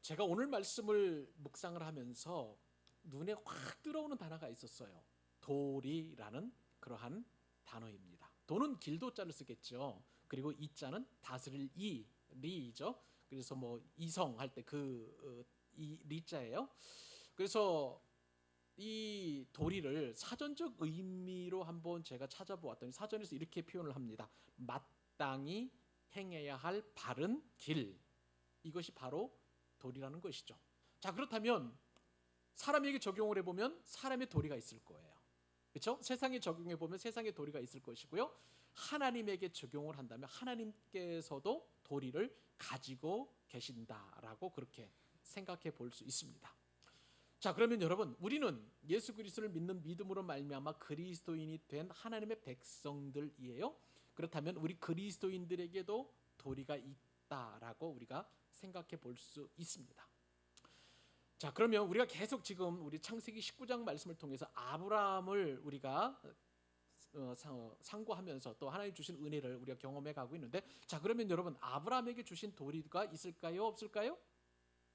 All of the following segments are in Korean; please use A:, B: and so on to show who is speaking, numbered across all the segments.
A: 제가 오늘 말씀을 묵상을 하면서 눈에 확 들어오는 단어가 있었어요. 도리라는 그러한 단어입니다. 도는 길도자를 쓰겠죠. 그리고 이자는 다스릴 리죠. 그래서 뭐 이성 할 때 이 리자예요. 그래서 이 도리를 사전적 의미로 한번 제가 찾아보았더니 사전에서 이렇게 표현을 합니다. 마땅히 행해야 할 바른 길. 이것이 바로 도리라는 것이죠. 자, 그렇다면 사람에게 적용을 해보면 사람의 도리가 있을 거예요. 그렇죠? 세상에 적용해 보면 세상의 도리가 있을 것이고요. 하나님에게 적용을 한다면 하나님께서도 도리를 가지고 계신다라고 그렇게 생각해 볼 수 있습니다. 자, 그러면 여러분, 우리는 예수 그리스도를 믿는 믿음으로 말미암아 그리스도인이 된 하나님의 백성들이에요. 그렇다면 우리 그리스도인들에게도 도리가 있다라고 우리가 생각해 볼 수 있습니다. 자, 그러면 우리가 계속 지금 우리 창세기 19장 말씀을 통해서 아브라함을 우리가 상고하면서 또 하나님 주신 은혜를 우리가 경험해 가고 있는데, 자, 그러면 여러분, 아브라함에게 주신 도리가 있을까요? 없을까요?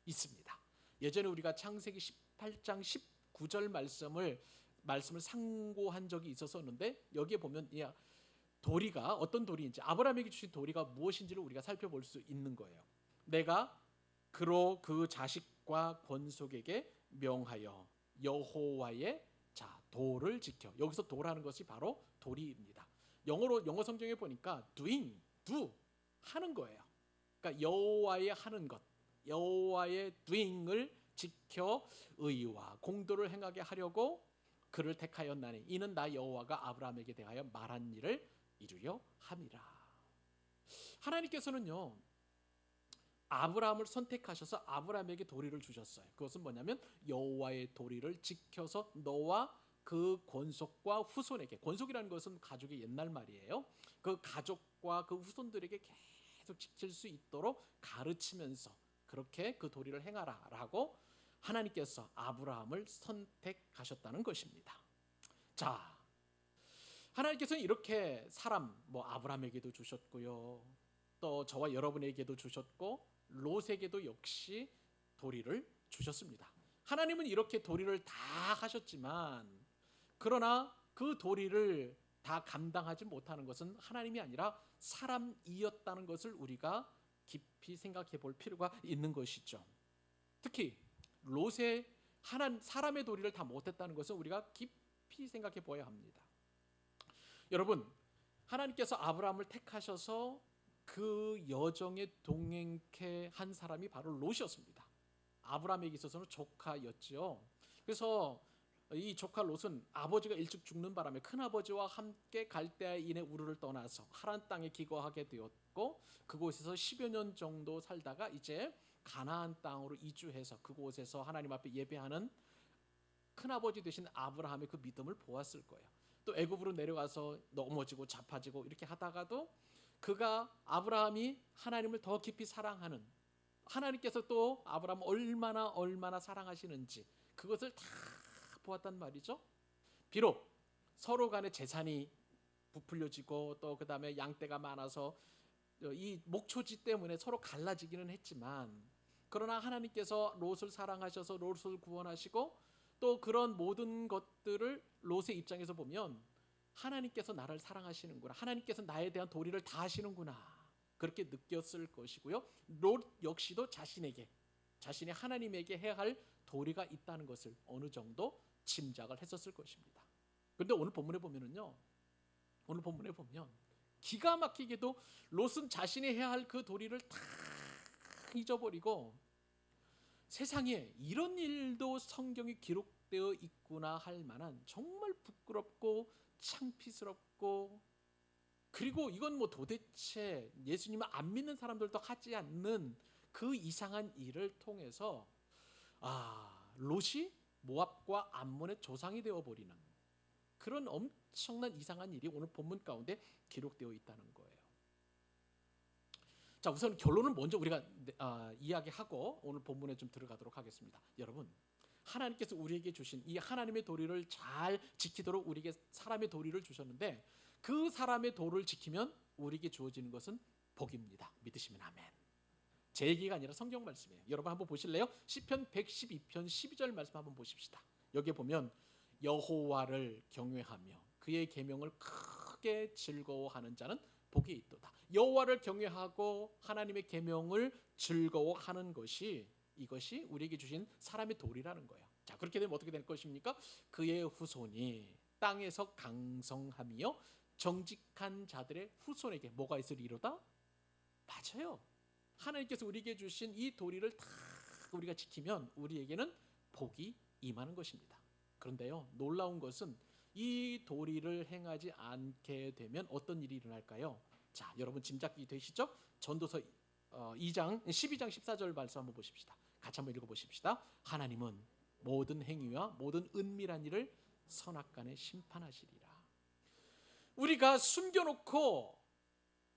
A: 있습니다. 예전에 우리가 창세기 18장 19절 말씀을 상고한 적이 있었는데, 여기에 보면 도리가 어떤 도리인지, 아브라함에게 주신 도리가 무엇인지를 우리가 살펴볼 수 있는 거예요. 내가 그로 그 자식과 권속에게 명하여 여호와의 도를 지켜. 여기서 도라는 것이 바로 도리입니다. 영어 성경에 보니까 doing, do, 하는 거예요. 그러니까 여호와의 하는 것, 여호와의 doing을 지켜 의와 공도를 행하게 하려고 그를 택하였나니 이는 나 여호와가 아브라함에게 대하여 말한 일을 이루려 함이라. 하나님께서는요, 아브라함을 선택하셔서 아브라함에게 도리를 주셨어요. 그것은 뭐냐면 여호와의 도리를 지켜서 너와 그 권속과 후손에게, 권속이라는 것은 가족의 옛날 말이에요. 그 가족과 그 후손들에게 계속 지킬 수 있도록 가르치면서 그렇게 그 도리를 행하라라고 하나님께서 아브라함을 선택하셨다는 것입니다. 자, 하나님께서는 이렇게 사람, 아브라함에게도 주셨고요, 또 저와 여러분에게도 주셨고 롯에게도 역시 도리를 주셨습니다. 하나님은 이렇게 도리를 다 하셨지만, 그러나 그 도리를 다 감당하지 못하는 것은 하나님이 아니라 사람이었다는 것을 우리가 깊이 생각해 볼 필요가 있는 것이죠. 특히 롯의 사람의 도리를 다 못했다는 것은 우리가 깊이 생각해 보아야 합니다. 여러분, 하나님께서 아브라함을 택하셔서 그 여정에 동행케 한 사람이 바로 롯이었습니다. 아브라함에게 있어서는 조카였죠. 그래서 이 조카 롯은 아버지가 일찍 죽는 바람에 큰아버지와 함께 갈대아인의 우르를 떠나서 하란 땅에 기거하게 되었고, 그곳에서 10여 년 정도 살다가 이제 가나안 땅으로 이주해서 그곳에서 하나님 앞에 예배하는 큰아버지 되신 아브라함의 그 믿음을 보았을 거예요. 또 애굽으로 내려가서 넘어지고 자빠지고 이렇게 하다가도 아브라함이 하나님을 더 깊이 사랑하는, 하나님께서 또 아브라함을 얼마나 사랑하시는지 그것을 다 보았단 말이죠. 비록 서로 간에 재산이 부풀려지고 또 그 다음에 양떼가 많아서 이 목초지 때문에 서로 갈라지기는 했지만, 그러나 하나님께서 롯을 사랑하셔서 롯을 구원하시고 또 그런 모든 것들을 롯의 입장에서 보면 하나님께서 나를 사랑하시는구나, 하나님께서 나에 대한 도리를 다 하시는구나, 그렇게 느꼈을 것이고요. 롯 역시도 자신이 하나님에게 해야 할 도리가 있다는 것을 어느 정도 짐작을 했었을 것입니다. 그런데 오늘 본문에 보면 기가 막히게도 롯은 자신이 해야 할 그 도리를 다 잊어버리고, 세상에 이런 일도 성경에 기록되어 있구나 할 만한 정말 부끄럽고 창피스럽고, 그리고 이건 도대체 예수님을 안 믿는 사람들도 하지 않는 그 이상한 일을 통해서 롯이 모압과 암몬의 조상이 되어버리는 그런 엄청난 이상한 일이 오늘 본문 가운데 기록되어 있다는 거예요. 자, 우선 결론은 먼저 우리가 이야기하고 오늘 본문에 좀 들어가도록 하겠습니다. 여러분, 하나님께서 우리에게 주신 이 하나님의 도리를 잘 지키도록 우리에게 사람의 도리를 주셨는데, 그 사람의 도를 지키면 우리에게 주어지는 것은 복입니다. 믿으시면 아멘. 제 얘기가 아니라 성경 말씀이에요. 여러분 한번 보실래요? 시편 112편 12절 말씀 한번 보십시다. 여기에 보면 여호와를 경외하며 그의 계명을 크게 즐거워하는 자는 복이 있도다. 여호와를 경외하고 하나님의 계명을 즐거워하는 것이 이것이 우리에게 주신 사람의 도리라는 거예요. 자, 그렇게 되면 어떻게 될 것입니까? 그의 후손이 땅에서 강성하며 정직한 자들의 후손에게 뭐가 있으리로다? 맞아요. 하나님께서 우리에게 주신 이 도리를 다 우리가 지키면 우리에게는 복이 임하는 것입니다. 그런데요, 놀라운 것은 이 도리를 행하지 않게 되면 어떤 일이 일어날까요? 자, 여러분 짐작이 되시죠? 전도서 2장 12장 14절 말씀 한번 보십시다. 같이 한번 읽어보십시다. 하나님은 모든 행위와 모든 은밀한 일을 선악간에 심판하시리라. 우리가 숨겨놓고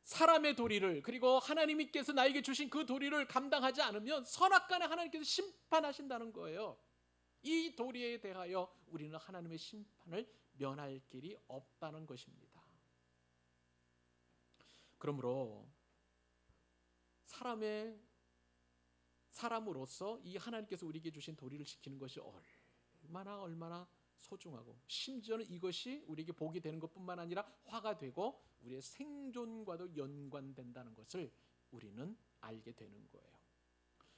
A: 사람의 도리를 그리고 하나님께서 나에게 주신 그 도리를 감당하지 않으면 선악간에 하나님께서 심판하신다는 거예요. 이 도리에 대하여 우리는 하나님의 심판을 면할 길이 없다는 것입니다. 그러므로 사람으로서 이 하나님께서 우리에게 주신 도리를 지키는 것이 얼마나 소중하고 심지어는 이것이 우리에게 복이 되는 것뿐만 아니라 화가 되고 우리의 생존과도 연관된다는 것을 우리는 알게 되는 거예요.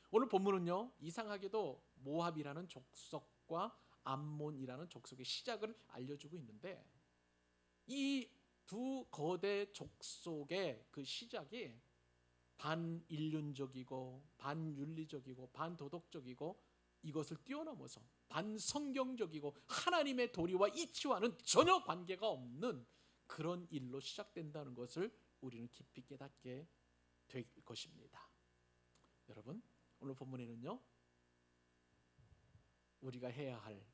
A: 오늘 본문은요, 이상하게도 모압이라는 족속과 암몬이라는 족속의 시작을 알려주고 있는데 이 두 거대 족속의 그 시작이 반인륜적이고 반윤리적이고 반도덕적이고 이것을 뛰어넘어서 반성경적이고 하나님의 도리와 이치와는 전혀 관계가 없는 그런 일로 시작된다는 것을 우리는 깊이 깨닫게 될 것입니다. 여러분, 오늘 본문에는요, 우리가 해야 할,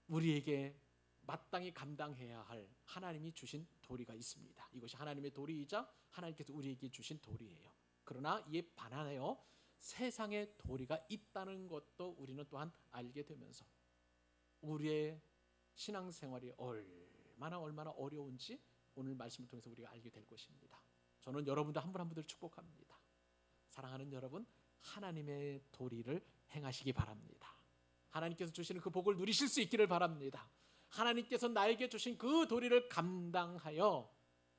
A: 우리에게 마땅히 감당해야 할 하나님이 주신 도리가 있습니다. 이것이 하나님의 도리이자 하나님께서 우리에게 주신 도리예요. 그러나 이에 반하여 세상의 도리가 있다는 것도 우리는 또한 알게 되면서 우리의 신앙생활이 얼마나 어려운지 오늘 말씀을 통해서 우리가 알게 될 것입니다. 저는 여러분들 한 분 한 분들 축복합니다. 사랑하는 여러분, 하나님의 도리를 행하시기 바랍니다. 하나님께서 주시는 그 복을 누리실 수 있기를 바랍니다. 하나님께서 나에게 주신 그 도리를 감당하여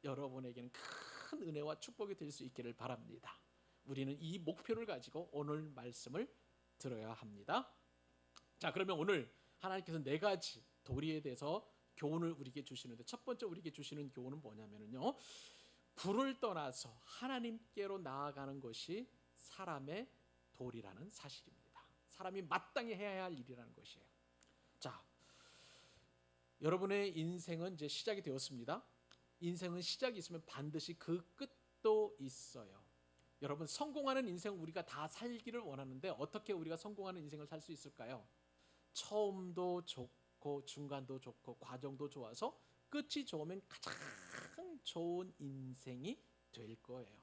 A: 여러분에게는 큰 은혜와 축복이 될 수 있기를 바랍니다. 우리는 이 목표를 가지고 오늘 말씀을 들어야 합니다. 자, 그러면 오늘 하나님께서 4가지 도리에 대해서 교훈을 우리에게 주시는데 첫 번째 우리에게 주시는 교훈은 뭐냐면요, 불을 떠나서 하나님께로 나아가는 것이 사람의 도리라는 사실입니다. 사람이 마땅히 해야 할 일이라는 것이에요. 자, 여러분의 인생은 이제 시작이 되었습니다. 인생은 시작이 있으면 반드시 그 끝도 있어요. 여러분, 성공하는 인생 우리가 다 살기를 원하는데 어떻게 우리가 성공하는 인생을 살 수 있을까요? 처음도 좋고 중간도 좋고 과정도 좋아서 끝이 좋으면 가장 좋은 인생이 될 거예요.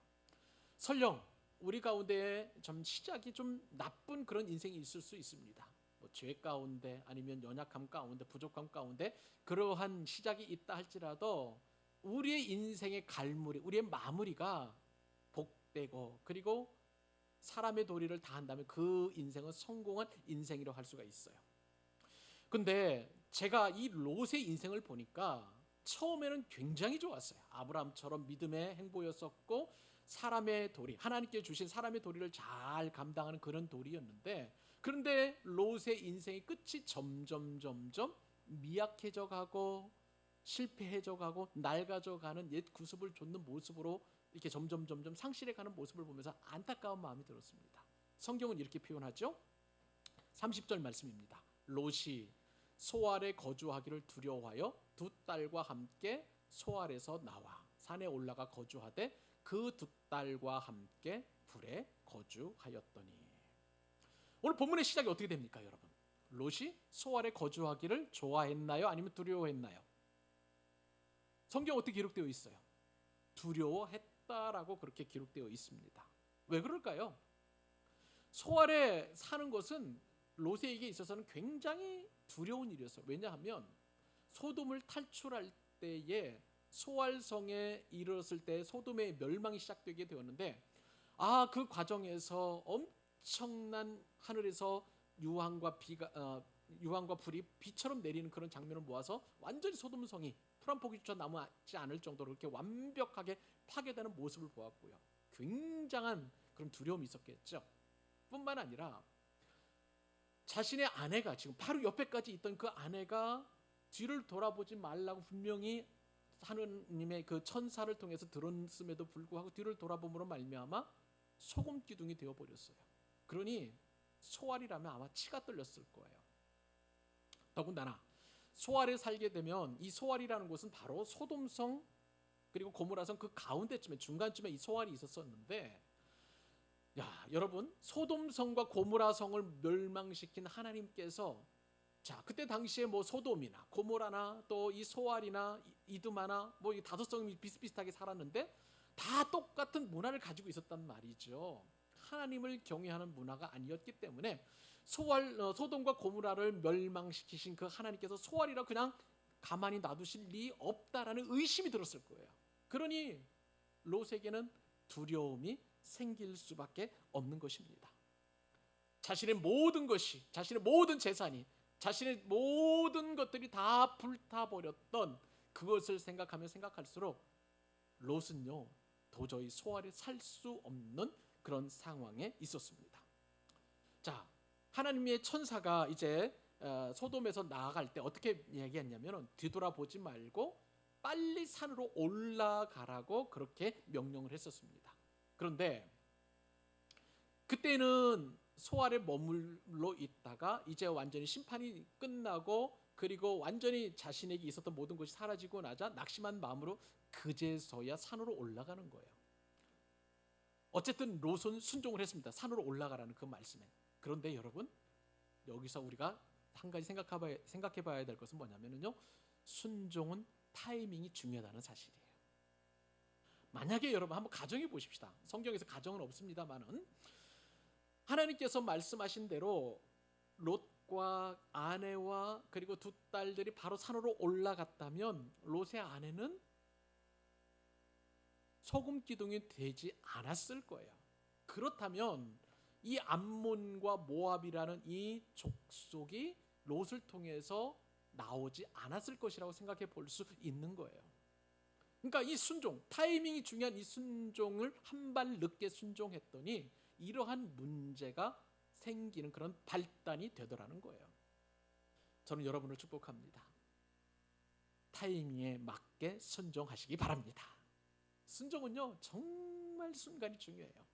A: 설령 우리 가운데 좀 시작이 좀 나쁜 그런 인생이 있을 수 있습니다. 뭐 죄 가운데 아니면 연약함 가운데 부족함 가운데 그러한 시작이 있다 할지라도 우리의 인생의 갈무리, 우리의 마무리가 복되고 그리고 사람의 도리를 다한다면 그 인생은 성공한 인생이라고 할 수가 있어요. 근데 제가 이 롯의 인생을 보니까 처음에는 굉장히 좋았어요. 아브라함처럼 믿음의 행보였었고 사람의 도리, 하나님께 주신 사람의 도리를 잘 감당하는 그런 도리였는데, 그런데 롯의 인생의 끝이 점점 미약해져 가고 실패해져 가고 낡아져 가는 옛 구습을 좇는 모습으로 이렇게 점점 상실해 가는 모습을 보면서 안타까운 마음이 들었습니다. 성경은 이렇게 표현하죠. 30절 말씀입니다. 롯이 소알에 거주하기를 두려워하여 두 딸과 함께 소알에서 나와 산에 올라가 거주하되 그 두 딸과 함께 불에 거주하였더니. 오늘 본문의 시작이 어떻게 됩니까, 여러분? 롯이 소알에 거주하기를 좋아했나요? 아니면 두려워했나요? 성경 어떻게 기록되어 있어요? 두려워했다라고 그렇게 기록되어 있습니다. 왜 그럴까요? 소알에 사는 것은 롯에게 있어서는 굉장히 두려운 일이었어요. 왜냐하면 소돔을 탈출할 때에 소알성에 이르렀을 때 소돔의 멸망이 시작되게 되었는데 그 과정에서 엄청난 하늘에서 유황과 불이 비처럼 내리는 그런 장면을 모아서 완전히 소돔성이 풀 한 포기조차 남지 않을 정도로 이렇게 완벽하게 파괴되는 모습을 보았고요. 굉장한 그런 두려움이 있었겠죠. 뿐만 아니라 자신의 아내가 지금 바로 옆에까지 있던 그 아내가 뒤를 돌아보지 말라고 분명히 하느님의 그 천사를 통해서 들었음에도 불구하고 뒤를 돌아봄으로 말미암아 소금 기둥이 되어 버렸어요. 그러니 소알이라면 아마 치가 떨렸을 거예요. 더군다나 소알에 살게 되면 이 소알이라는 곳은 바로 소돔성 그리고 고모라성 그 가운데쯤에 중간쯤에 이 소알이 있었었는데, 여러분, 소돔성과 고모라성을 멸망시킨 하나님께서 그때 당시에 뭐 소돔이나 고모라나 또 이 소알이나 이두마나 뭐 이 다섯 성이 비슷비슷하게 살았는데 다 똑같은 문화를 가지고 있었단 말이죠. 하나님을 경외하는 문화가 아니었기 때문에 소돔과 고모라를 멸망시키신 그 하나님께서 소알이라 그냥 가만히 놔두실 리 없다라는 의심이 들었을 거예요. 그러니 롯에게는 두려움이 생길 수밖에 없는 것입니다. 자신의 모든 것이, 자신의 모든 재산이, 자신의 모든 것들이 다 불타버렸던 그것을 생각하면 생각할수록 롯은요 도저히 소알에 살 수 없는 그런 상황에 있었습니다. 하나님의 천사가 이제 소돔에서 나아갈 때 어떻게 얘기했냐면 뒤돌아보지 말고 빨리 산으로 올라가라고 그렇게 명령을 했었습니다. 그런데 그때는 소알에 머물러 있다가 이제 완전히 심판이 끝나고 그리고 완전히 자신에게 있었던 모든 것이 사라지고 나자 낙심한 마음으로 그제서야 산으로 올라가는 거예요. 어쨌든 롯은 순종을 했습니다. 산으로 올라가라는 그 말씀에. 그런데 여러분, 여기서 우리가 한 가지 생각해 봐야 될 것은 뭐냐면요, 순종은 타이밍이 중요하다는 사실이에요. 만약에 여러분 한번 가정해 보십시다. 성경에서 가정은 없습니다만은 하나님께서 말씀하신 대로 롯과 아내와 그리고 두 딸들이 바로 산으로 올라갔다면 롯의 아내는 소금 기둥이 되지 않았을 거예요. 그렇다면 이 암몬과 모압이라는 이 족속이 롯을 통해서 나오지 않았을 것이라고 생각해 볼 수 있는 거예요. 그러니까 이 순종, 타이밍이 중요한 이 순종을 한 발 늦게 순종했더니 이러한 문제가 생기는 그런 발단이 되더라는 거예요. 저는 여러분을 축복합니다. 타이밍에 맞게 순종하시기 바랍니다. 순종은요 정말 순간이 중요해요.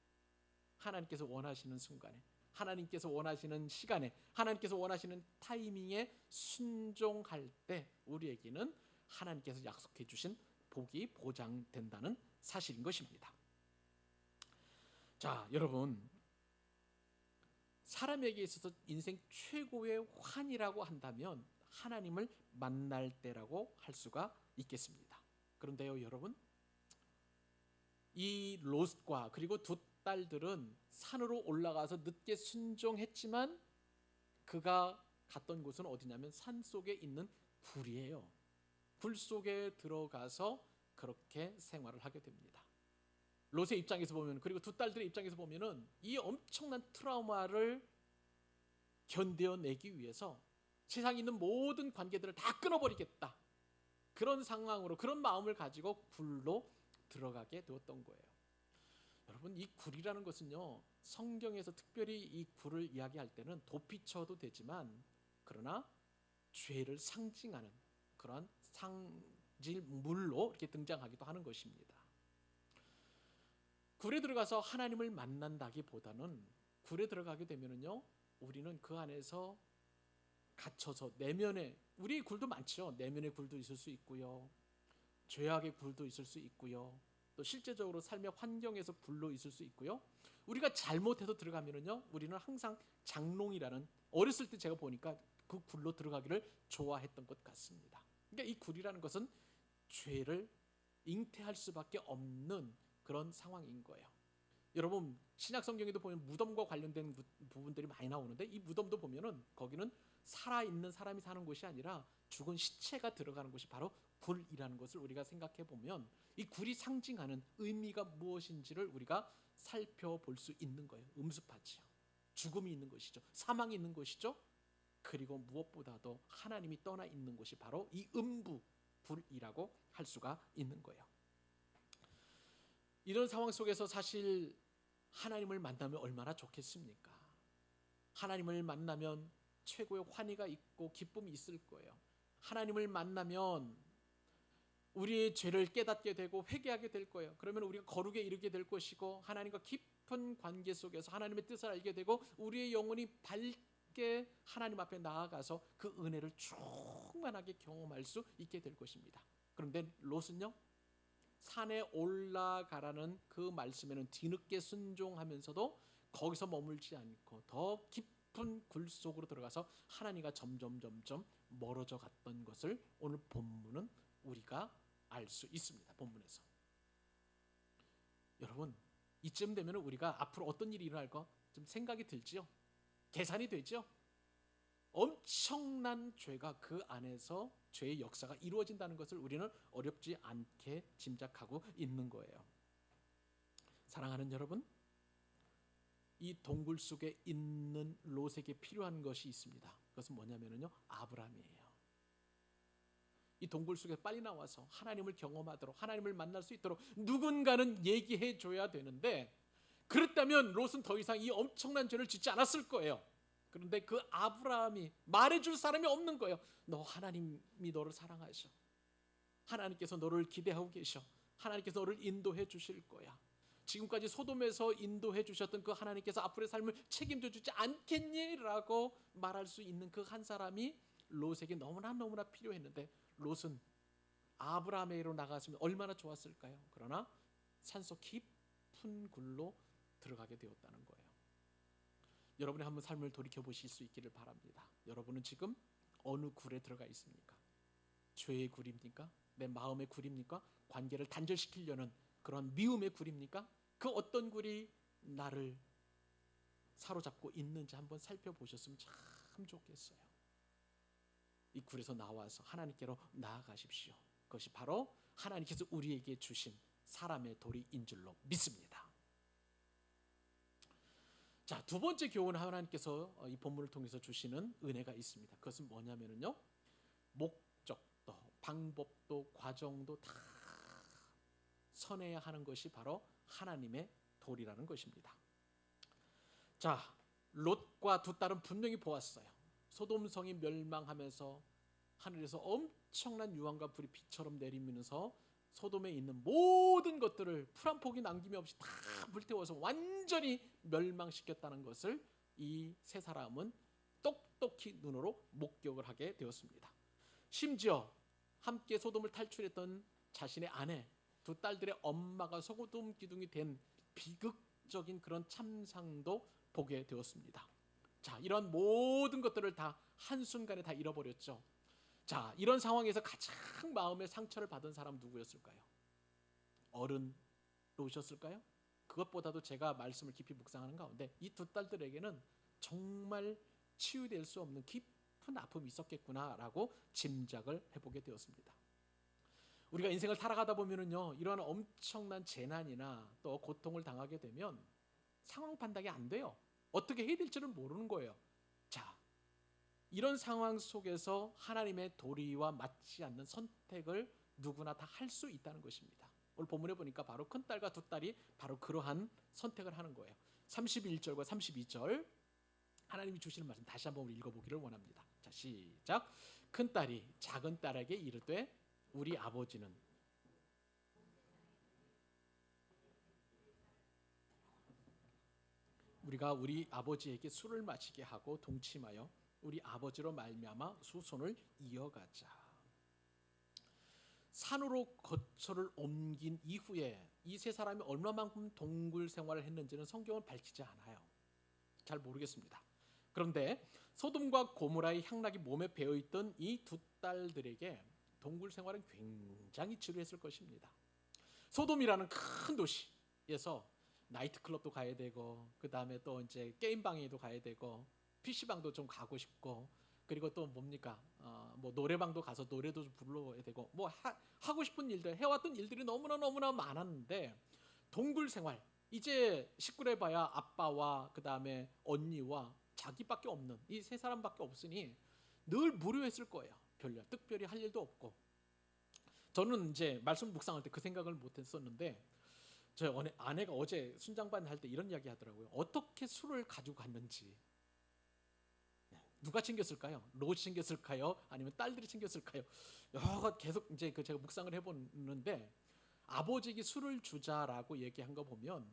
A: 하나님께서 원하시는 순간에, 하나님께서 원하시는 시간에, 하나님께서 원하시는 타이밍에 순종할 때 우리에게는 하나님께서 약속해 주신 복이 보장된다는 사실인 것입니다. 여러분, 사람에게 있어서 인생 최고의 환이라고 한다면 하나님을 만날 때라고 할 수가 있겠습니다. 그런데요 여러분, 이 롯과 그리고 두 딸들은 산으로 올라가서 늦게 순종했지만 그가 갔던 곳은 어디냐면 산 속에 있는 굴이에요. 굴 속에 들어가서 그렇게 생활을 하게 됩니다. 롯의 입장에서 보면, 그리고 두 딸들의 입장에서 보면은 이 엄청난 트라우마를 견뎌내기 위해서 세상에 있는 모든 관계들을 다 끊어버리겠다, 그런 상황으로, 그런 마음을 가지고 굴로 들어가게 되었던 거예요. 여러분, 이 굴이라는 것은요 성경에서 특별히 이 굴을 이야기할 때는 도피처도 되지만 그러나 죄를 상징하는 그런 상징물로 이렇게 등장하기도 하는 것입니다. 굴에 들어가서 하나님을 만난다기보다는 굴에 들어가게 되면은요 우리는 그 안에서 갇혀서 내면에, 우리 굴도 많죠. 내면의 굴도 있을 수 있고요, 죄악의 굴도 있을 수 있고요, 또 실제적으로 삶의 환경에서 굴로 있을 수 있고요. 우리가 잘못해서 들어가면은요 우리는 항상 장롱이라는, 어렸을 때 제가 보니까 그 굴로 들어가기를 좋아했던 것 같습니다. 그러니까 이 굴이라는 것은 죄를 잉태할 수밖에 없는 그런 상황인 거예요. 여러분, 신약 성경에도 보면 무덤과 관련된 부분들이 많이 나오는데 이 무덤도 보면은 거기는 살아있는 사람이 사는 곳이 아니라 죽은 시체가 들어가는 곳이 바로 굴이라는 것을 우리가 생각해 보면 이 굴이 상징하는 의미가 무엇인지를 우리가 살펴볼 수 있는 거예요. 음습하지요. 죽음이 있는 것이죠. 사망이 있는 것이죠. 그리고 무엇보다도 하나님이 떠나 있는 곳이 바로 이 음부 불이라고 할 수가 있는 거예요. 이런 상황 속에서 사실 하나님을 만나면 얼마나 좋겠습니까? 하나님을 만나면 최고의 환희가 있고 기쁨이 있을 거예요. 하나님을 만나면 우리의 죄를 깨닫게 되고 회개하게 될 거예요. 그러면 우리가 거룩에 이르게 될 것이고 하나님과 깊은 관계 속에서 하나님의 뜻을 알게 되고 우리의 영혼이 밝게 하나님 앞에 나아가서 그 은혜를 충만하게 경험할 수 있게 될 것입니다. 그런데 롯은요, 산에 올라가라는 그 말씀에는 뒤늦게 순종하면서도 거기서 머물지 않고 더 깊은 굴 속으로 들어가서 하나님과 점점 멀어져 갔던 것을 오늘 본문은 우리가 알 수 있습니다. 본문에서. 여러분, 이쯤 되면 우리가 앞으로 어떤 일이 일어날까 좀 생각이 들지요? 계산이 되죠? 엄청난 죄가 그 안에서 죄의 역사가 이루어진다는 것을 우리는 어렵지 않게 짐작하고 있는 거예요. 사랑하는 여러분, 이 동굴 속에 있는 롯에게 필요한 것이 있습니다. 그것은 뭐냐면요, 아브라함이에요. 이 동굴 속에 빨리 나와서 하나님을 경험하도록, 하나님을 만날 수 있도록 누군가는 얘기해 줘야 되는데, 그랬다면 롯은 더 이상 이 엄청난 죄를 짓지 않았을 거예요. 그런데 그 아브라함이 말해줄 사람이 없는 거예요. 너 하나님이 너를 사랑하셔. 하나님께서 너를 기대하고 계셔. 하나님께서 너를 인도해 주실 거야. 지금까지 소돔에서 인도해 주셨던 그 하나님께서 앞으로의 삶을 책임져 주지 않겠니? 라고 말할 수 있는 그 한 사람이 롯에게 너무나 필요했는데, 롯은 아브라함에게로 나갔으면 얼마나 좋았을까요? 그러나 산속 깊은 굴로 들어가게 되었다는 거예요. 여러분의 한번 삶을 돌이켜보실 수 있기를 바랍니다. 여러분은 지금 어느 굴에 들어가 있습니까? 죄의 굴입니까? 내 마음의 굴입니까? 관계를 단절시키려는 그런 미움의 굴입니까? 그 어떤 굴이 나를 사로잡고 있는지 한번 살펴보셨으면 참 좋겠어요. 이 굴에서 나와서 하나님께로 나아가십시오. 그것이 바로 하나님께서 우리에게 주신 사람의 도리인 줄로 믿습니다. 자, 두 번째 교훈, 하나님께서 이 본문을 통해서 주시는 은혜가 있습니다. 그것은 뭐냐면요, 목적도, 방법도, 과정도 다 선해야 하는 것이 바로 하나님의 도리라는 것입니다. 자, 롯과 두 딸은 분명히 보았어요. 소돔성이 멸망하면서 하늘에서 엄청난 유황과 불이 비처럼 내리면서 소돔에 있는 모든 것들을 풀 한 폭이 남김이 없이 다 불태워서 완전히 멸망시켰다는 것을 이 세 사람은 똑똑히 눈으로 목격을 하게 되었습니다. 심지어 함께 소돔을 탈출했던 자신의 아내, 두 딸들의 엄마가 소돔 기둥이 된 비극적인 그런 참상도 보게 되었습니다. 자, 이런 모든 것들을 다 한순간에 다 잃어버렸죠. 자, 이런 상황에서 가장 마음의 상처를 받은 사람 누구였을까요? 어른 롯이었을까요? 그것보다도 제가 말씀을 깊이 묵상하는 가운데 이 두 딸들에게는 정말 치유될 수 없는 깊은 아픔이 있었겠구나라고 짐작을 해보게 되었습니다. 우리가 인생을 살아가다 보면은요, 이러한 엄청난 재난이나 또 고통을 당하게 되면 상황 판단이 안 돼요. 어떻게 해야 될지를 모르는 거예요. 자, 이런 상황 속에서 하나님의 도리와 맞지 않는 선택을 누구나 다 할 수 있다는 것입니다. 오늘 본문에 보니까 바로 큰딸과 두 딸이 바로 그러한 선택을 하는 거예요. 31절과 32절 하나님이 주시는 말씀 다시 한번 읽어보기를 원합니다. 자, 시작. 큰딸이 작은 딸에게 이르되 우리 아버지는 우리가 우리 아버지에게 술을 마시게 하고 동침하여 우리 아버지로 말미암아 후손을 이어가자. 산으로 거처를 옮긴 이후에 이 세 사람이 얼마만큼 동굴 생활을 했는지는 성경은 밝히지 않아요. 잘 모르겠습니다. 그런데 소돔과 고모라의 향락이 몸에 배어있던 이 두 딸들에게 동굴 생활은 굉장히 지루했을 것입니다. 소돔이라는 큰 도시에서 나이트클럽도 가야 되고, 그 다음에 또 이제 게임방에도 가야 되고, PC방도 좀 가고 싶고, 그리고 또 뭡니까? 뭐 노래방도 가서 노래도 좀 불러야 되고, 뭐 하고 싶은 일들, 해왔던 일들이 너무나 많았는데, 동굴 생활, 이제 식구를 봐야 아빠와 그 다음에 언니와 자기밖에 없는 이 세 사람밖에 없으니 늘 무료했을 거예요. 별로 특별히 할 일도 없고. 저는 이제 말씀 묵상할 때 그 생각을 못했었는데 저희 아내가 어제 순장반 할 때 이런 이야기 하더라고요. 어떻게 술을 가지고 갔는지. 누가 챙겼을까요? 롯이 챙겼을까요? 아니면 딸들이 챙겼을까요? 계속 이제 제가 묵상을 해보는데 아버지에게 술을 주자라고 얘기한 거 보면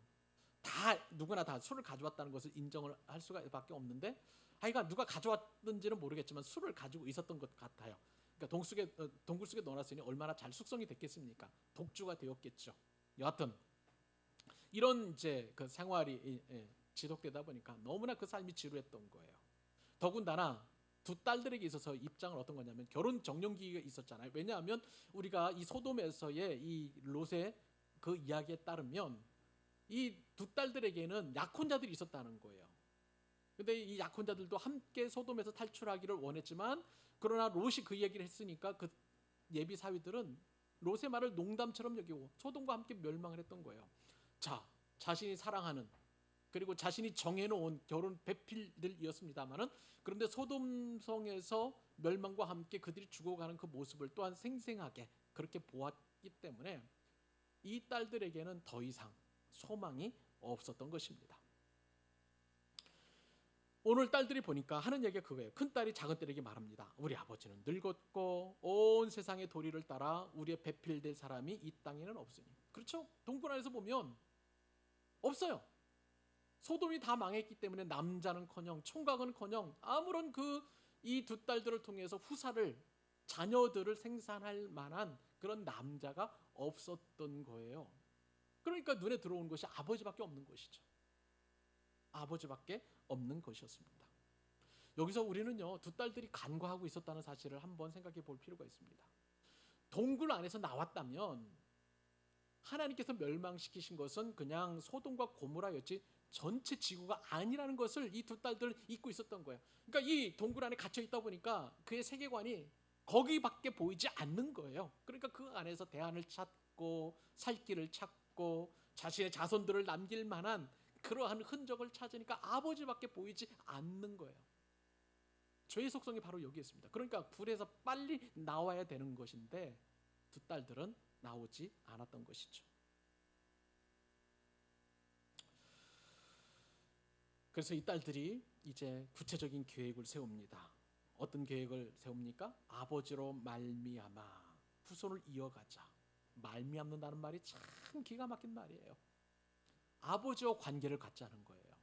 A: 다 누구나 다 술을 가져왔다는 것을 인정을 할 수밖에 없는데 하여간 누가 가져왔는지는 모르겠지만 술을 가지고 있었던 것 같아요. 그러니까 동굴 속에 넣어놨으니 얼마나 잘 숙성이 됐겠습니까? 독주가 되었겠죠. 여하튼 이런 이제 그 생활이 지속되다 보니까 너무나 그 삶이 지루했던 거예요. 더군다나 두 딸들에게 있어서 입장은 어떤 거냐면 결혼 정년기가 있었잖아요. 왜냐하면 우리가 이 소돔에서의 이 롯의 그 이야기에 따르면 이 두 딸들에게는 약혼자들이 있었다는 거예요. 근데 이 약혼자들도 함께 소돔에서 탈출하기를 원했지만 그러나 롯이 그 얘기를 했으니까 그 예비 사위들은 롯의 말을 농담처럼 여기고 소돔과 함께 멸망을 했던 거예요. 자, 자신이 사랑하는 그리고 자신이 정해놓은 결혼 배필들이었습니다만은 그런데 소돔성에서 멸망과 함께 그들이 죽어가는 그 모습을 또한 생생하게 그렇게 보았기 때문에 이 딸들에게는 더 이상 소망이 없었던 것입니다. 오늘 딸들이 보니까 하는 얘기가 그거예요. 큰딸이 작은딸에게 말합니다. 우리 아버지는 늙었고 온 세상의 도리를 따라 우리의 배필될 사람이 이 땅에는 없으니. 그렇죠? 동굴 안에서 보면 없어요. 소돔이 다 망했기 때문에 남자는커녕 총각은커녕 아무런 이 두 딸들을 통해서 자녀들을 생산할 만한 그런 남자가 없었던 거예요. 그러니까 눈에 들어온 것이 아버지밖에 없는 것이죠. 아버지밖에 없는 것이었습니다. 여기서 우리는요 두 딸들이 간과하고 있었다는 사실을 한번 생각해 볼 필요가 있습니다. 동굴 안에서 나왔다면 하나님께서 멸망시키신 것은 그냥 소돔과 고모라였지 전체 지구가 아니라는 것을 이 두 딸들은 잊고 있었던 거예요. 그러니까 이 동굴 안에 갇혀 있다 보니까 그의 세계관이 거기밖에 보이지 않는 거예요. 그러니까 그 안에서 대안을 찾고 살 길을 찾고 자신의 자손들을 남길 만한 그러한 흔적을 찾으니까 아버지밖에 보이지 않는 거예요. 죄의 속성이 바로 여기 있습니다. 그러니까 불에서 빨리 나와야 되는 것인데 두 딸들은 나오지 않았던 것이죠. 그래서 이 딸들이 이제 구체적인 계획을 세웁니다. 어떤 계획을 세웁니까? 아버지로 말미암아 후손을 이어가자. 말미암는다는 말이 참 기가 막힌 말이에요. 아버지와 관계를 갖자는 거예요.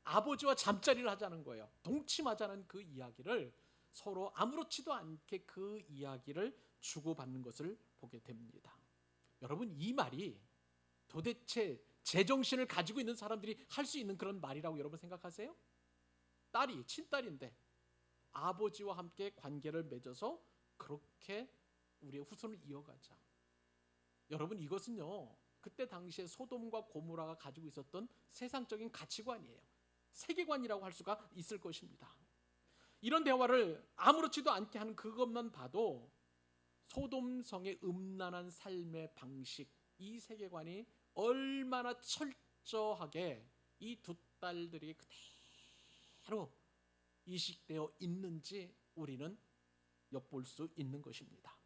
A: 아버지와 잠자리를 하자는 거예요. 동침하자는 그 이야기를 서로 아무렇지도 않게 그 이야기를 주고받는 것을 보게 됩니다. 여러분 이 말이 도대체 제정신을 가지고 있는 사람들이 할 수 있는 그런 말이라고 여러분 생각하세요? 친딸인데 아버지와 함께 관계를 맺어서 그렇게 우리의 후손을 이어가자. 여러분 이것은요 그때 당시에 소돔과 고모라가 가지고 있었던 세상적인 가치관이에요. 세계관이라고 할 수가 있을 것입니다. 이런 대화를 아무렇지도 않게 하는 그것만 봐도 소돔성의 음란한 삶의 방식, 이 세계관이 얼마나 철저하게 이 두 딸들이 그대로 이식되어 있는지 우리는 엿볼 수 있는 것입니다.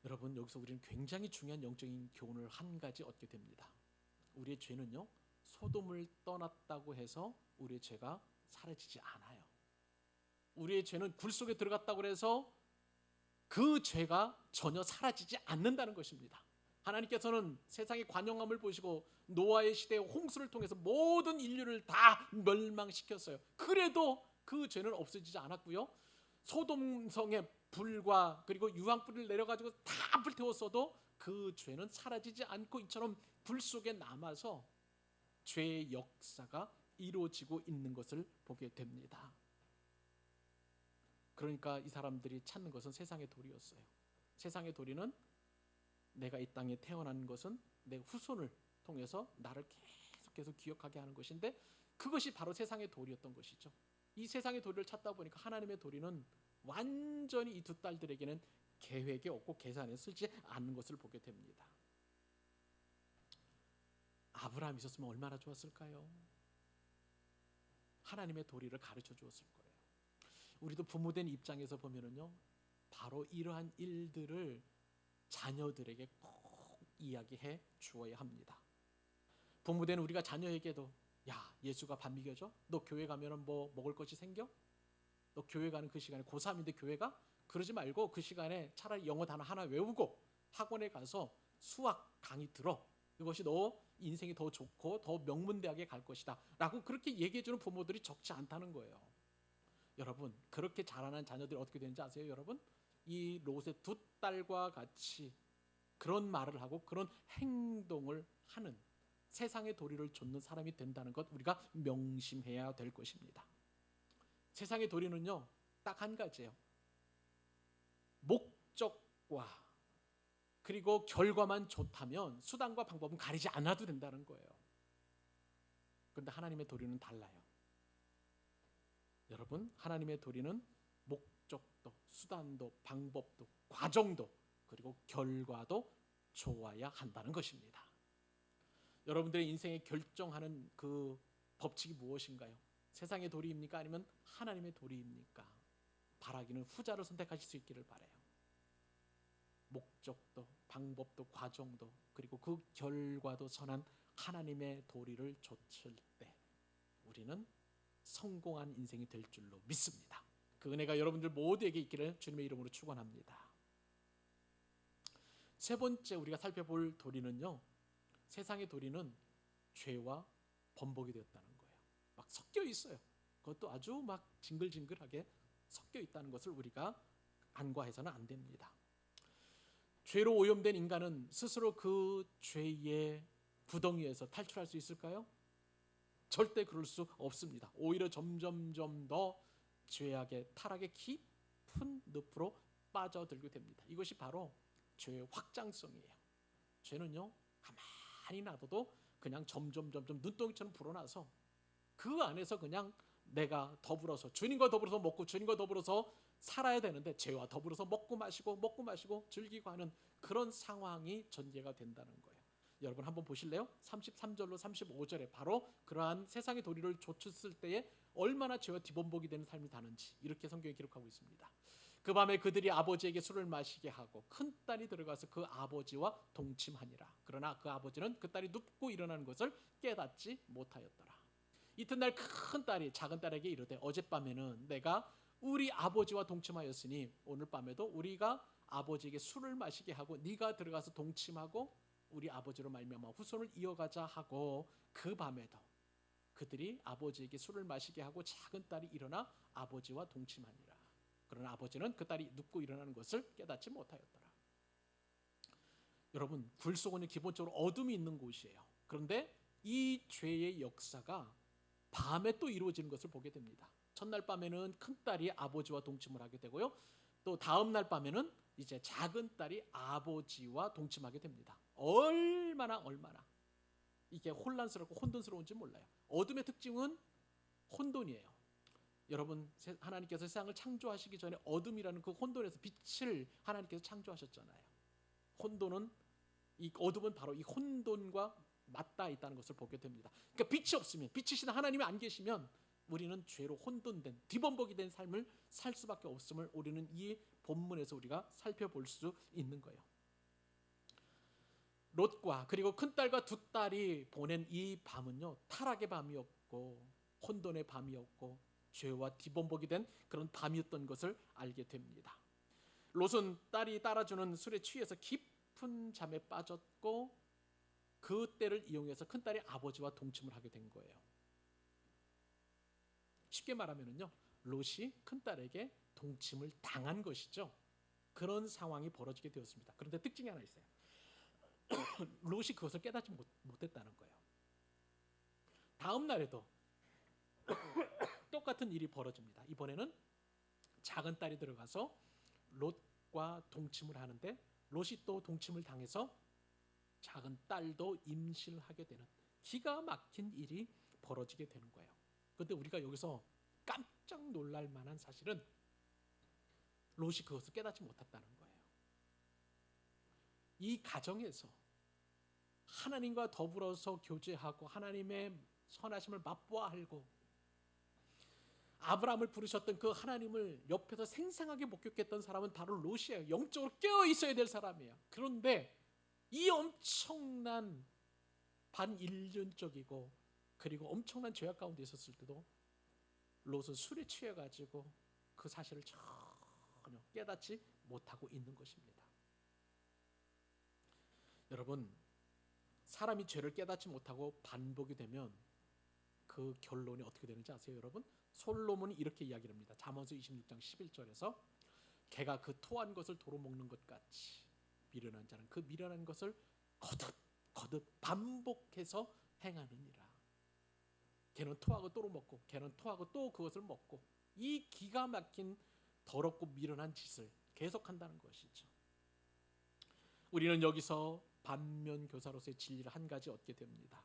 A: 여러분 여기서 우리는 굉장히 중요한 영적인 교훈을 한 가지 얻게 됩니다. 우리의 죄는요 소돔을 떠났다고 해서 우리의 죄가 사라지지 않아요. 우리의 죄는 굴 속에 들어갔다고 해서 그 죄가 전혀 사라지지 않는다는 것입니다. 하나님께서는 세상의 관영함을 보시고 노아의 시대의 홍수를 통해서 모든 인류를 다 멸망시켰어요. 그래도 그 죄는 없어지지 않았고요. 소돔성의 불과 그리고 유황불을 내려가지고 다 불태웠어도 그 죄는 사라지지 않고 이처럼 불 속에 남아서 죄의 역사가 이루어지고 있는 것을 보게 됩니다. 그러니까 이 사람들이 찾는 것은 세상의 도리였어요. 세상의 도리는 내가 이 땅에 태어난 것은 내 후손을 통해서 나를 계속해서 기억하게 하는 것인데 그것이 바로 세상의 도리였던 것이죠. 이 세상의 도리를 찾다 보니까 하나님의 도리는 완전히 이 두 딸들에게는 계획에 없고 계산에 쓰지 않는 것을 보게 됩니다. 아브라함이 있었으면 얼마나 좋았을까요? 하나님의 도리를 가르쳐 주었을 거예요. 우리도 부모된 입장에서 보면은요, 바로 이러한 일들을 자녀들에게 꼭 이야기해 주어야 합니다. 부모된 우리가 자녀에게도 야, 예수가 밥 먹여줘? 너 교회 가면은 뭐 먹을 것이 생겨? 너 교회 가는 그 시간에 고3인데 교회 가? 그러지 말고 그 시간에 차라리 영어 단어 하나 외우고 학원에 가서 수학 강의 들어. 이것이 너 인생이 더 좋고 더 명문대학에 갈 것이다 라고 그렇게 얘기해주는 부모들이 적지 않다는 거예요. 여러분, 그렇게 자라난 자녀들이 어떻게 되는지 아세요? 여러분, 이 롯의 두 딸과 같이 그런 말을 하고 그런 행동을 하는, 세상의 도리를 좇는 사람이 된다는 것 우리가 명심해야 될 것입니다. 세상의 도리는요, 딱 한 가지예요. 목적과 그리고 결과만 좋다면 수단과 방법은 가리지 않아도 된다는 거예요. 그런데 하나님의 도리는 달라요. 여러분, 하나님의 도리는 목적도, 수단도, 방법도, 과정도, 그리고 결과도 좋아야 한다는 것입니다. 여러분들의 인생에 결정하는 그 법칙이 무엇인가요? 세상의 도리입니까? 아니면 하나님의 도리입니까? 바라기는 후자를 선택하실 수 있기를 바라요. 목적도, 방법도, 과정도, 그리고 그 결과도 선한 하나님의 도리를 좇을 때 우리는 성공한 인생이 될 줄로 믿습니다. 그 은혜가 여러분들 모두에게 있기를 주님의 이름으로 축원합니다. 세 번째 우리가 살펴볼 도리는요, 세상의 도리는 죄와 번복이 되었다는 거예요. 막 섞여 있어요. 그것도 아주 막 징글징글하게 섞여 있다는 것을 우리가 안과해서는 안 됩니다. 죄로 오염된 인간은 스스로 그 죄의 구덩이에서 탈출할 수 있을까요? 절대 그럴 수 없습니다. 오히려 점점점 더 죄악의 타락의 깊은 늪으로 빠져들게 됩니다. 이것이 바로 죄의 확장성이에요. 죄는요, 가만히 놔둬도 그냥 점점 눈덩이처럼 불어나서 그 안에서 그냥 내가 더불어서 주님과 더불어서 먹고 주님과 더불어서 살아야 되는데 죄와 더불어서 먹고 마시고 즐기고 하는 그런 상황이 전개가 된다는 거예요. 여러분 한번 보실래요? 33절로 35절에 바로 그러한 세상의 도리를 좇았을 때에 얼마나 죄와 뒤범벅이 되는 삶이 다는지 이렇게 성경에 기록하고 있습니다. 그 밤에 그들이 아버지에게 술을 마시게 하고 큰딸이 들어가서 그 아버지와 동침하니라. 그러나 그 아버지는 그 딸이 눕고 일어나는 것을 깨닫지 못하였더라. 이튿날 큰딸이 작은딸에게 이르되 어젯밤에는 내가 우리 아버지와 동침하였으니 오늘 밤에도 우리가 아버지에게 술을 마시게 하고 네가 들어가서 동침하고 우리 아버지로 말미암아 후손을 이어가자 하고 그 밤에도 그들이 아버지에게 술을 마시게 하고 작은딸이 일어나 아버지와 동침하니라. 그러나 아버지는 그 딸이 눕고 일어나는 것을 깨닫지 못하였더라. 여러분, 굴속은 기본적으로 어둠이 있는 곳이에요. 그런데 이 죄의 역사가 밤에 또 이루어지는 것을 보게 됩니다. 첫날 밤에는 큰딸이 아버지와 동침을 하게 되고요. 또 다음날 밤에는 이제 작은딸이 아버지와 동침하게 됩니다. 얼마나 이게 혼란스럽고 혼돈스러운지 몰라요. 어둠의 특징은 혼돈이에요. 여러분, 하나님께서 세상을 창조하시기 전에 어둠이라는 그 혼돈에서 빛을 하나님께서 창조하셨잖아요. 이 어둠은 바로 이 혼돈과 맞닿아 있다는 것을 보게 됩니다. 그러니까 빛이 없으면, 빛이신 하나님이 안 계시면 우리는 죄로 혼돈된, 뒤범벅이 된 삶을 살 수밖에 없음을 우리는 이 본문에서 우리가 살펴볼 수 있는 거예요. 롯과 그리고 큰딸과 두 딸이 보낸 이 밤은요, 타락의 밤이었고 혼돈의 밤이었고 죄와 뒤범벅이 된 그런 밤이었던 것을 알게 됩니다. 롯은 딸이 따라주는 술에 취해서 깊은 잠에 빠졌고 그 때를 이용해서 큰딸이 아버지와 동침을 하게 된 거예요. 쉽게 말하면요, 롯이 큰딸에게 동침을 당한 것이죠. 그런 상황이 벌어지게 되었습니다. 그런데 특징이 하나 있어요. 롯이 그것을 깨닫지 못했다는 거예요. 다음 날에도 똑같은 일이 벌어집니다. 이번에는 작은 딸이 들어가서 롯과 동침을 하는데 롯이 또 동침을 당해서 작은 딸도 임신을 하게 되는 기가 막힌 일이 벌어지게 되는 거예요. 그런데 우리가 여기서 깜짝 놀랄 만한 사실은 롯이 그것을 깨닫지 못했다는 거예요. 이 가정에서 하나님과 더불어서 교제하고 하나님의 선하심을 맛보아 알고 아브라함을 부르셨던 그 하나님을 옆에서 생생하게 목격했던 사람은 바로 롯이에요. 영적으로 깨어 있어야 될 사람이에요. 그런데 이 엄청난 반인륜적이고 그리고 엄청난 죄악 가운데 있었을 때도 롯은 술에 취해가지고 그 사실을 전혀 깨닫지 못하고 있는 것입니다. 여러분, 사람이 죄를 깨닫지 못하고 반복이 되면 그 결론이 어떻게 되는지 아세요, 여러분? 솔로몬이 이렇게 이야기를 합니다. 잠언서 26장 11절에서 개가 그 토한 것을 도로 먹는 것 같이 미련한 자는 그 미련한 것을 거듭 반복해서 행하느니라. 개는 토하고 또로 먹고 개는 토하고 또 그것을 먹고 이 기가 막힌 더럽고 미련한 짓을 계속한다는 것이죠. 우리는 여기서 반면교사로서의 진리를 한 가지 얻게 됩니다.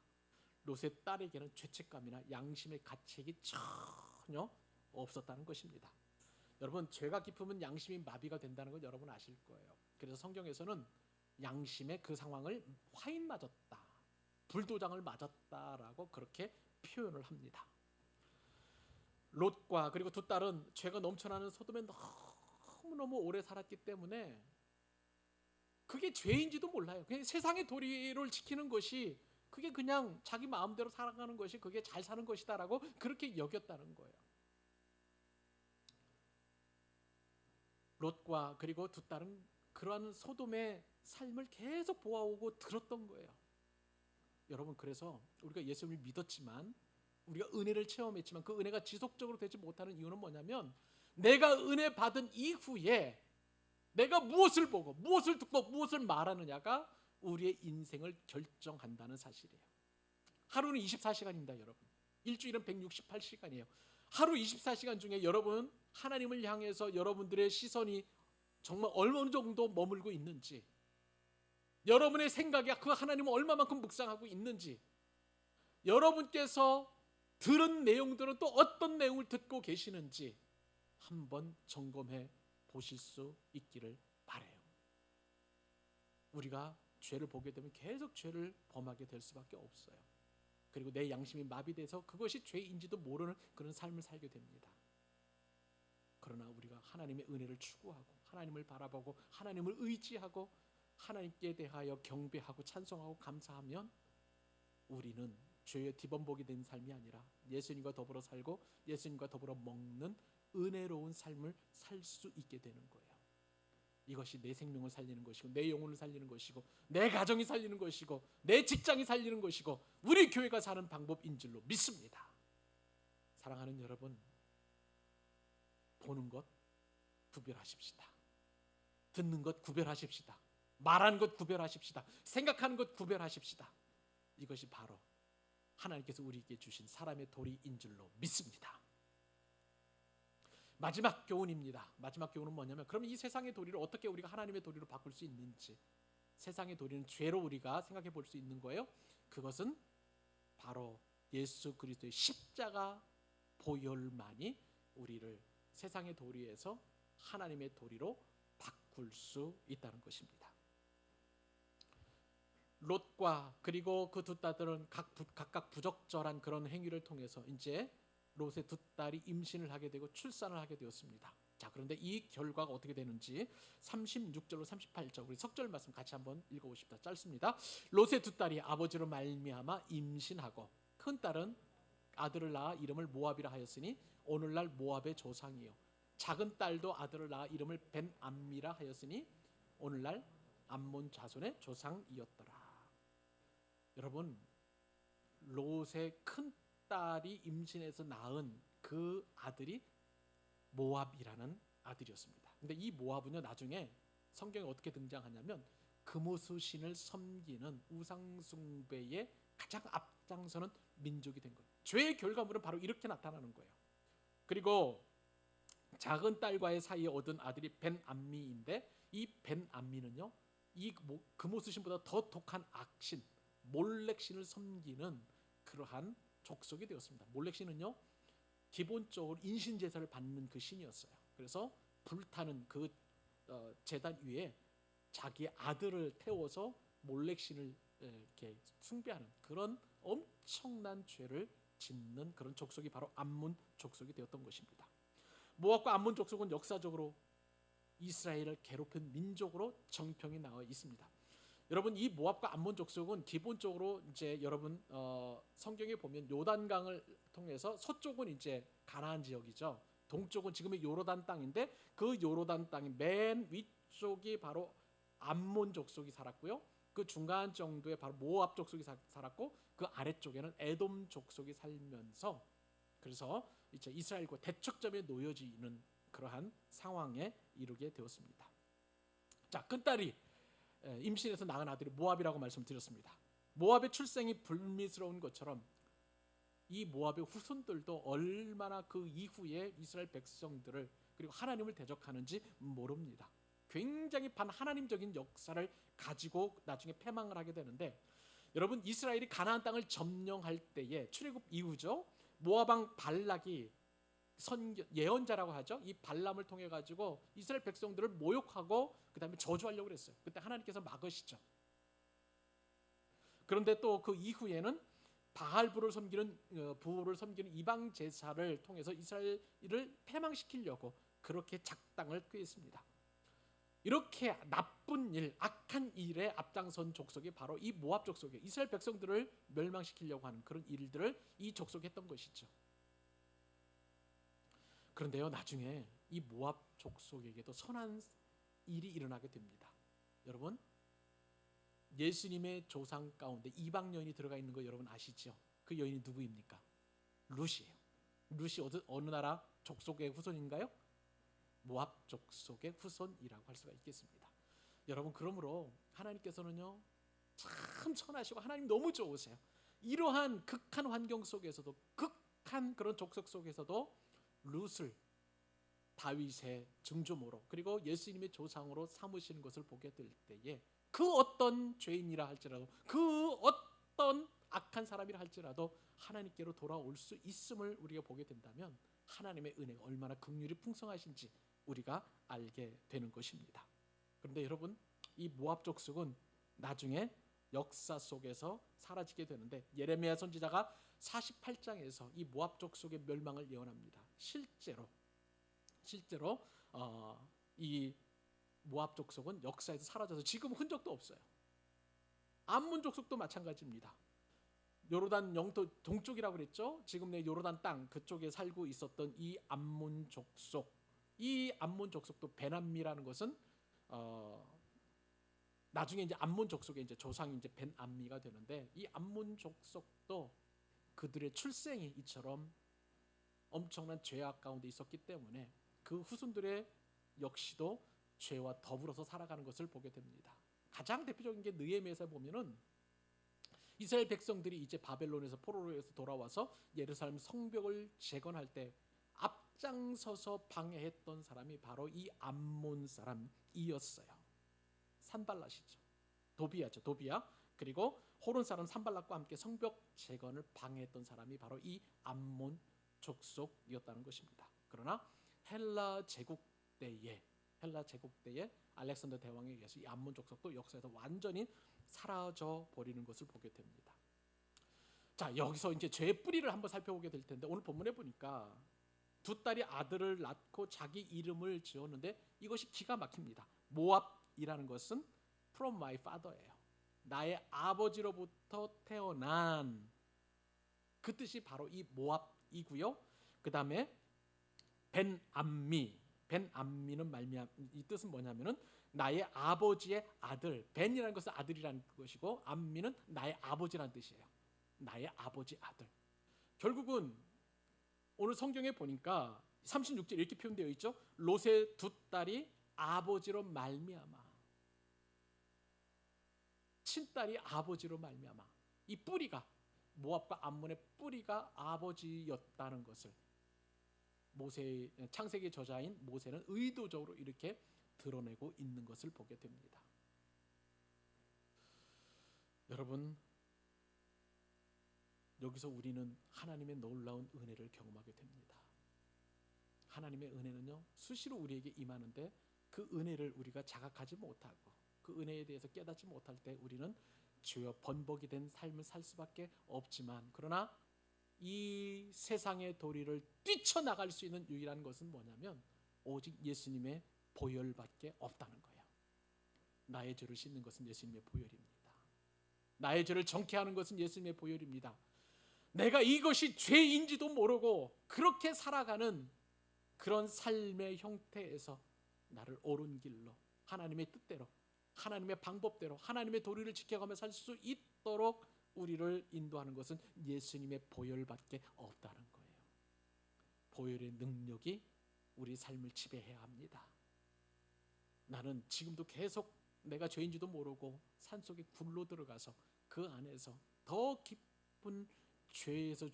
A: 롯의 딸에게는 죄책감이나 양심의 가책이 전혀 없었다는 것입니다. 여러분, 죄가 깊으면 양심이 마비가 된다는 건 여러분 아실 거예요. 그래서 성경에서는 양심의 그 상황을 화인 맞았다, 불도장을 맞았다라고 그렇게 표현을 합니다. 롯과 그리고 두 딸은 죄가 넘쳐나는 소돔에 너무너무 오래 살았기 때문에 그게 죄인지도 몰라요. 그냥 세상의 도리를 지키는 것이 그게 그냥 자기 마음대로 살아가는 것이 그게 잘 사는 것이다라고 그렇게 여겼다는 거예요. 롯과 그리고 두 딸은 그러한 소돔의 삶을 계속 보아오고 들었던 거예요. 여러분, 그래서 우리가 예수님을 믿었지만 우리가 은혜를 체험했지만 그 은혜가 지속적으로 되지 못하는 이유는 뭐냐면 내가 은혜 받은 이후에 내가 무엇을 보고 무엇을 듣고 무엇을 말하느냐가 우리의 인생을 결정한다는 사실이에요. 하루는 24시간입니다, 여러분. 일주일은 168시간이에요. 하루 24시간 중에 여러분 하나님을 향해서 여러분들의 시선이 정말 어느 정도 머물고 있는지, 여러분의 생각이 그 하나님을 얼마만큼 묵상하고 있는지, 여러분께서 들은 내용들은 또 어떤 내용을 듣고 계시는지 한번 점검해 보실 수 있기를 바라요. 우리가 죄를 보게 되면 계속 죄를 범하게 될 수밖에 없어요. 그리고 내 양심이 마비돼서 그것이 죄인지도 모르는 그런 삶을 살게 됩니다. 그러나 우리가 하나님의 은혜를 추구하고 하나님을 바라보고 하나님을 의지하고 하나님께 대하여 경배하고 찬송하고 감사하면 우리는 죄의 뒤범벅이 된 삶이 아니라 예수님과 더불어 살고 예수님과 더불어 먹는 은혜로운 삶을 살 수 있게 되는 거예요. 이것이 내 생명을 살리는 것이고 내 영혼을 살리는 것이고 내 가정이 살리는 것이고 내 직장이 살리는 것이고 우리 교회가 사는 방법인 줄로 믿습니다. 사랑하는 여러분, 보는 것 구별하십시다. 듣는 것 구별하십시다. 말하는 것 구별하십시다. 생각하는 것 구별하십시다. 이것이 바로 하나님께서 우리에게 주신 사람의 도리인 줄로 믿습니다. 마지막 교훈입니다. 마지막 교훈은 뭐냐면 그럼 이 세상의 도리를 어떻게 우리가 하나님의 도리로 바꿀 수 있는지, 세상의 도리는 죄로 우리가 생각해 볼 수 있는 거예요. 그것은 바로 예수 그리스도의 십자가 보혈만이 우리를 세상의 도리에서 하나님의 도리로 바꿀 수 있다는 것입니다. 롯과 그리고 그 두 딸들은 각각 부적절한 그런 행위를 통해서 이제 롯의 두 딸이 임신을 하게 되고 출산을 하게 되었습니다. 자, 그런데 이 결과가 어떻게 되는지 36절로 38절 우리 석절 말씀 같이 한번 읽어보십시다. 짧습니다. 롯의 두 딸이 아버지로 말미암아 임신하고 큰 딸은 아들을 낳아 이름을 모압이라 하였으니 오늘날 모압의 조상이요, 작은 딸도 아들을 낳아 이름을 벤암미라 하였으니 오늘날 암몬 자손의 조상이었더라. 여러분, 롯의 큰 딸이 임신해서 낳은 그 아들이 모압이라는 아들이었습니다. 근데 이 모압은요, 나중에 성경에 어떻게 등장하냐면 금오수 신을 섬기는 우상숭배의 가장 앞장서는 민족이 된 거예요. 죄의 결과물은 바로 이렇게 나타나는 거예요. 그리고 작은 딸과의 사이에 얻은 아들이 벤암미인데 이 벤암미는요, 이 금오수 신보다 더 독한 악신 몰렉신을 섬기는 그러한 족속이 되었습니다. 몰렉신은요, 기본적으로 인신 제사를 받는 그 신이었어요. 그래서 불타는 그 제단 위에 자기 아들을 태워서 몰렉신을 이렇게 숭배하는 그런 엄청난 죄를 짓는 그런 족속이 바로 암몬 족속이 되었던 것입니다. 모압과 암몬 족속은 역사적으로 이스라엘을 괴롭힌 민족으로 정평이 나와 있습니다. 여러분, 이 모압과 암몬 족속은 기본적으로 이제 여러분 성경에 보면 요단강을 통해서 서쪽은 이제 가나안 지역이죠. 동쪽은 지금의 요르단 땅인데 그 요르단 땅의 맨 위쪽이 바로 암몬 족속이 살았고요. 그 중간 정도에 바로 모압 족속이 살았고 그 아래쪽에는 에돔 족속이 살면서 그래서 이제 이스라엘과 대척점에 놓여지는 그러한 상황에 이르게 되었습니다. 자, 큰딸이 임신해서 낳은 아들이 모압이라고 말씀드렸습니다. 모압의 출생이 불미스러운 것처럼 이 모압의 후손들도 얼마나 그 이후에 이스라엘 백성들을 그리고 하나님을 대적하는지 모릅니다. 굉장히 반하나님적인 역사를 가지고 나중에 패망을 하게 되는데, 여러분, 이스라엘이 가나안 땅을 점령할 때에 출애굽 이후죠. 모압 왕 발락이 예언자라고 하죠. 이 발람을 통해 가지고 이스라엘 백성들을 모욕하고 그다음에 저주하려고 그랬어요. 그때 하나님께서 막으시죠. 그런데 또 그 이후에는 바알부를 섬기는 이방 제사를 통해서 이스라엘을 패망시키려고 그렇게 작당을 꾀했습니다. 이렇게 나쁜 일, 악한 일에 앞장선 족속이 바로 이 모압 족속이에요. 이스라엘 백성들을 멸망시키려고 하는 그런 일들을 이 족속이 했던 것이죠. 그런데요, 나중에 이 모압 족속에게도 선한 일이 일어나게 됩니다. 여러분, 예수님의 조상 가운데 이방 여인이 들어가 있는 거 여러분 아시죠? 그 여인이 누구입니까? 룻이에요. 룻이 어느 나라 족속의 후손인가요? 모압 족속의 후손이라고 할 수가 있겠습니다. 여러분, 그러므로 하나님께서는요 참 선하시고 하나님 너무 좋으세요. 이러한 극한 환경 속에서도, 극한 그런 족속 속에서도 룻을 다윗의 증조모로 그리고 예수님의 조상으로 삼으시는 것을 보게 될 때에 그 어떤 죄인이라 할지라도, 그 어떤 악한 사람이라 할지라도 하나님께로 돌아올 수 있음을 우리가 보게 된다면 하나님의 은혜가 얼마나 긍휼이 풍성하신지 우리가 알게 되는 것입니다. 그런데 여러분, 이 모압 족속은 나중에 역사 속에서 사라지게 되는데, 예레미야 선지자가 48장에서 이 모압 족속의 멸망을 예언합니다. 실제로 이 모압 족속은 역사에서 사라져서 지금 흔적도 없어요. 암몬 족속도 마찬가지입니다. 요르단 영토 동쪽이라고 그랬죠. 지금 내 요르단 땅 그쪽에 살고 있었던 이 암몬 족속, 이 암몬 족속도 베남미라는 것은 나중에 이제 암몬 족속의 이제 조상이 이제 벤암미가 되는데, 이 암몬 족속도 그들의 출생이 이처럼 엄청난 죄악 가운데 있었기 때문에 그 후손들의 역시도 죄와 더불어서 살아가는 것을 보게 됩니다. 가장 대표적인 게 느헤미야에서 보면은 이스라엘 백성들이 이제 바벨론에서 포로로에서 돌아와서 예루살렘 성벽을 재건할 때 앞장서서 방해했던 사람이 바로 이 암몬 사람이었어요. 산발랏이죠. 도비야죠. 도비야. 그리고 호론 사람 산발랏과 함께 성벽 재건을 방해했던 사람이 바로 이 암몬 족속이었다는 것입니다. 그러나 헬라 제국 때에 알렉산더 대왕에 의해서 이 암몬 족속도 역사에서 완전히 사라져 버리는 것을 보게 됩니다. 자, 여기서 이제 죄의 뿌리를 한번 살펴보게 될 텐데, 오늘 본문에 보니까 두 딸이 아들을 낳고 자기 이름을 지었는데 이것이 기가 막힙니다. 모압이라는 것은 from my father예요. 나의 아버지로부터 태어난, 그 뜻이 바로 이 모압이고요. 그 다음에 벤암미는 이 뜻은 뭐냐면은 나의 아버지의 아들. 벤이라는 것은 아들이라는 것이고, 암미는 나의 아버지라는 뜻이에요. 나의 아버지 아들. 결국은 오늘 성경에 보니까 36절 이렇게 표현되어 있죠. 롯의 두 딸이 아버지로 말미암아, 친딸이 아버지로 말미암아, 이 뿌리가, 모압과 암몬의 뿌리가 아버지였다는 것을 창세기 저자인 모세는 의도적으로 이렇게 드러내고 있는 것을 보게 됩니다. 여러분, 여기서 우리는 하나님의 놀라운 은혜를 경험하게 됩니다. 하나님의 은혜는요 수시로 우리에게 임하는데, 그 은혜를 우리가 자각하지 못하고 그 은혜에 대해서 깨닫지 못할 때 우리는 죄와 번복이 된 삶을 살 수밖에 없지만, 그러나 이 세상의 도리를 뛰쳐나갈 수 있는 유일한 것은 뭐냐면 오직 예수님의 보혈밖에 없다는 거예요. 나의 죄를 씻는 것은 예수님의 보혈입니다. 나의 죄를 정케 하는 것은 예수님의 보혈입니다. 내가 이것이 죄인지도 모르고 그렇게 살아가는 그런 삶의 형태에서 나를 옳은 길로, 하나님의 뜻대로, 하나님의 방법대로, 하나님의 도리를 지켜가며 살 수 있도록 우리를 인도하는 것은 예수님의 보혈밖에 없다는 거예요. 보혈의 능력이 우리 삶을 지배해야 합니다. 나는 지금도 계속 내가 죄인지도 모르고 산속에 굴로 들어가서 그 안에서 더 깊은 죄에서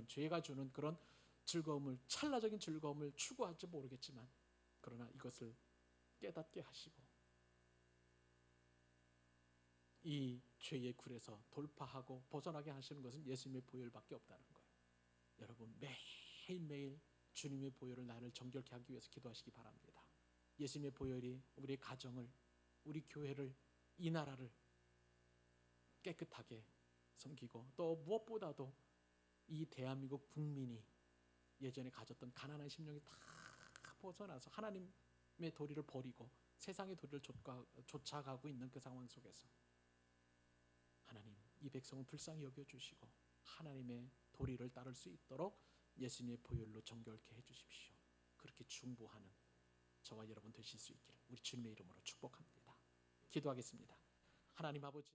A: 죄가 주는 그런 즐거움을, 찰나적인 즐거움을 추구할지 모르겠지만, 그러나 이것을 깨닫게 하시고 이 죄의 굴에서 돌파하고 벗어나게 하시는 것은 예수님의 보혈밖에 없다는 거예요. 여러분, 매일매일 주님의 보혈을 나를 정결케 하기 위해서 기도하시기 바랍니다. 예수님의 보혈이 우리 가정을, 우리 교회를, 이 나라를 깨끗하게 섬기고, 또 무엇보다도 이 대한민국 국민이 예전에 가졌던 가난한 심령이 다 벗어나서 하나님의 도리를 버리고 세상의 도리를 쫓아가고 있는 그 상황 속에서 하나님, 이 백성을 불쌍히 여겨주시고 하나님의 도리를 따를 수 있도록 예수님의 보혈로 정결케 해주십시오. 그렇게 중보하는 저와 여러분 되실 수 있기를 우리 주님의 이름으로 축복합니다. 기도하겠습니다. 하나님 아버지,